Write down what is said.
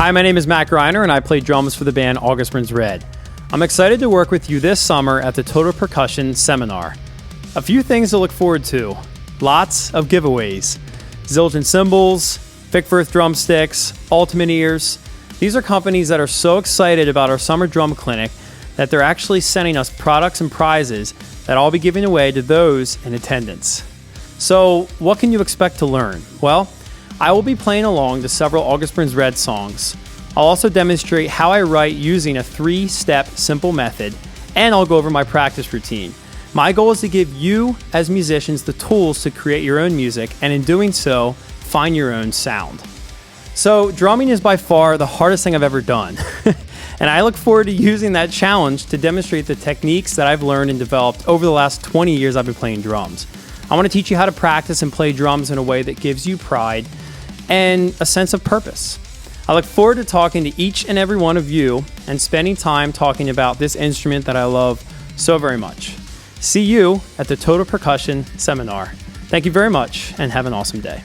Hi, my name is Matt Greiner, and I play drums for the band August Burns Red. I'm excited to work with you this summer at the Total Percussion Seminar. A few things to look forward to. Lots of giveaways. Zildjian cymbals, Vickforth drumsticks, Ultimate ears. These are companies that are so excited about our summer drum clinic that they're actually sending us products and prizes that I'll be giving away to those in attendance. So, what can you expect to learn? Well, I will be playing along to several August Burns Red songs. I'll also demonstrate how I write using a 3-step simple method, and I'll go over my practice routine. My goal is to give you, as musicians, the tools to create your own music, and in doing so, find your own sound. So, drumming is by far the hardest thing I've ever done, and I look forward to using that challenge to demonstrate the techniques that I've learned and developed over the last 20 years I've been playing drums. I want to teach you how to practice and play drums in a way that gives you pride and a sense of purpose. I look forward to talking to each and every one of you and spending time talking about this instrument that I love so very much. See you at the Total Percussion Seminar. Thank you very much and have an awesome day.